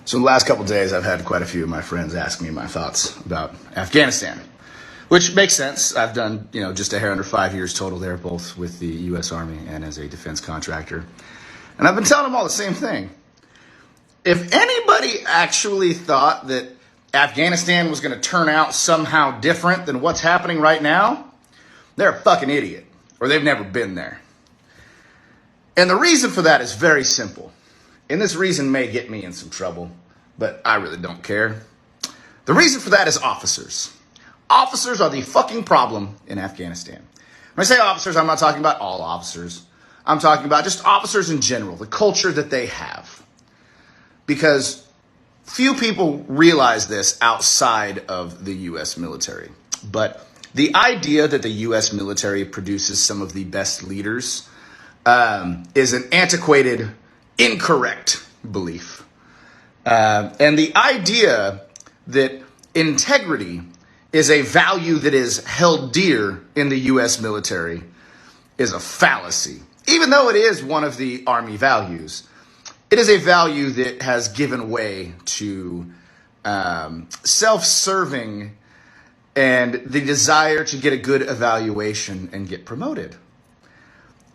So the last couple of days, I've had quite a few of my friends ask me my thoughts about Afghanistan, which makes sense. I've done, just a hair under 5 years total there, both with the U.S. Army and as a defense contractor. And I've been telling them all the same thing. If anybody actually thought that Afghanistan was going to turn out somehow different than what's happening right now, they're a fucking idiot, or they've never been there. And the reason for that is very simple. And this reason may get me in some trouble, but I really don't care. The reason for that is officers. Officers are the fucking problem in Afghanistan. When I say officers, I'm not talking about all officers. I'm talking about just officers in general, the culture that they have. Because few people realize this outside of the U.S. military. But the idea that the U.S. military produces some of the best leaders is an antiquated, incorrect belief. And the idea that integrity is a value that is held dear in the U.S. military is a fallacy. Even though it is one of the Army values, it is a value that has given way to self-serving and the desire to get a good evaluation and get promoted.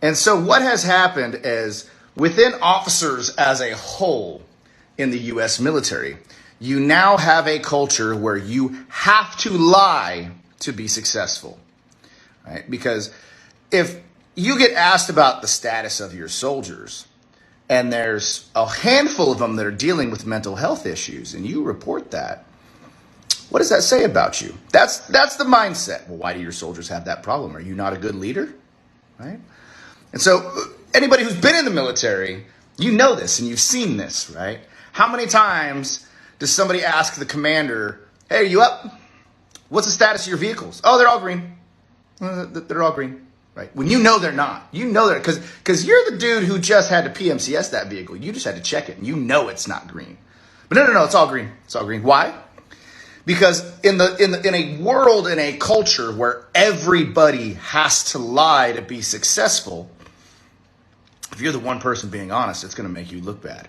And so what has happened is within officers as a whole in the U.S. military, you now have a culture where you have to lie to be successful, right? Because if you get asked about the status of your soldiers and there's a handful of them that are dealing with mental health issues and you report that, what does that say about you? That's the mindset. Well, why do your soldiers have that problem? Are you not a good leader, right? And so anybody who's been in the military, you know this and you've seen this, right? How many times does somebody ask the commander, hey, are you up? What's the status of your vehicles? Oh, they're all green. They're all green, right? When you know they're not. You know they're, because you're the dude who just had to PMCS that vehicle. You just had to check it and you know it's not green. But no, it's all green. It's all green. Why? Because in a world, in a culture where everybody has to lie to be successful, if you're the one person being honest, it's going to make you look bad.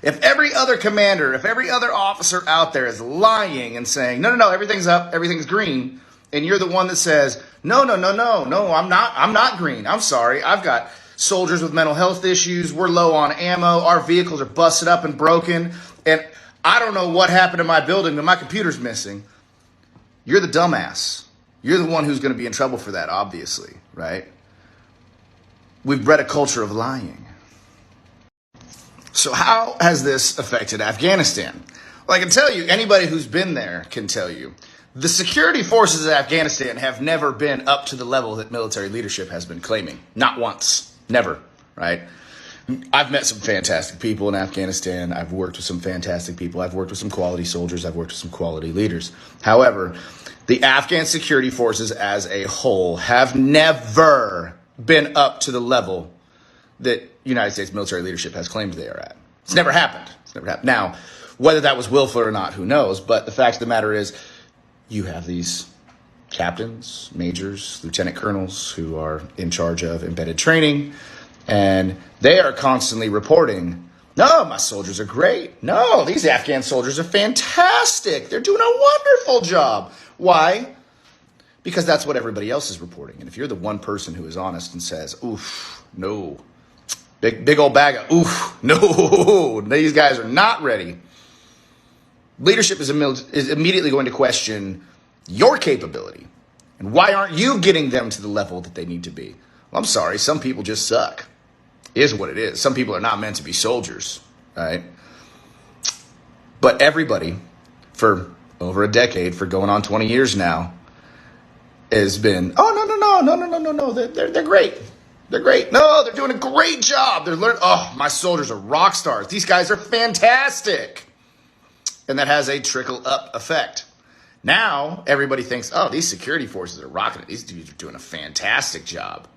If every other commander, if every other officer out there is lying and saying, no, everything's up, everything's green, and you're the one that says, no, I'm not green. I'm sorry. I've got soldiers with mental health issues. We're low on ammo. Our vehicles are busted up and broken. And I don't know what happened to my building, but my computer's missing. You're the dumbass. You're the one who's going to be in trouble for that, obviously, right? We've bred a culture of lying. So how has this affected Afghanistan? Well, I can tell you, anybody who's been there can tell you, the security forces of Afghanistan have never been up to the level that military leadership has been claiming. Not once. Never, right? I've met some fantastic people in Afghanistan. I've worked with some fantastic people. I've worked with some quality soldiers. I've worked with some quality leaders. However, the Afghan security forces as a whole have never been up to the level that United States military leadership has claimed they are at. It's never happened. It's never happened. Now, whether that was willful or not, who knows? But the fact of the matter is, you have these captains, majors, lieutenant colonels who are in charge of embedded training, and they are constantly reporting, no, my soldiers are great. No, these Afghan soldiers are fantastic. They're doing a wonderful job. Why? Because that's what everybody else is reporting. And if you're the one person who is honest and says, oof, no, big old bag of oof, no, these guys are not ready, leadership is immediately going to question your capability. And why aren't you getting them to the level that they need to be? Well, I'm sorry, some people just suck. It is what it is. Some people are not meant to be soldiers, right? But everybody, for over a decade, for going on 20 years now, has been, oh, no, they're great. They're great. No, they're doing a great job. They're learning, oh, my soldiers are rock stars. These guys are fantastic. And that has a trickle-up effect. Now, everybody thinks, oh, these security forces are rocking it. These dudes are doing a fantastic job.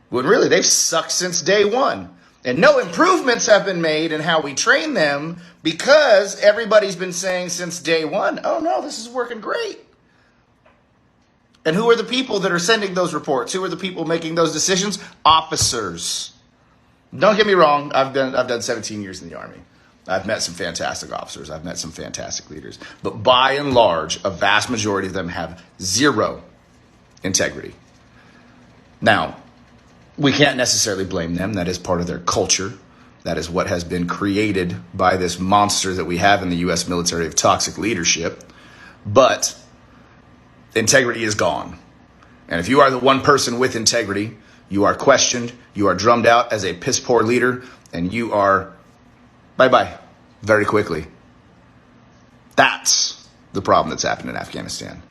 When really, they've sucked since day one. And no improvements have been made in how we train them because everybody's been saying since day one, oh, no, this is working great. And who are the people that are sending those reports? Who are the people making those decisions? Officers. Don't get me wrong. I've done 17 years in the Army. I've met some fantastic officers. I've met some fantastic leaders. But by and large, a vast majority of them have zero integrity. Now, we can't necessarily blame them. That is part of their culture. That is what has been created by this monster that we have in the U.S. military of toxic leadership. But integrity is gone. And if you are the one person with integrity, you are questioned, you are drummed out as a piss poor leader, and you are bye-bye very quickly. That's the problem that's happened in Afghanistan.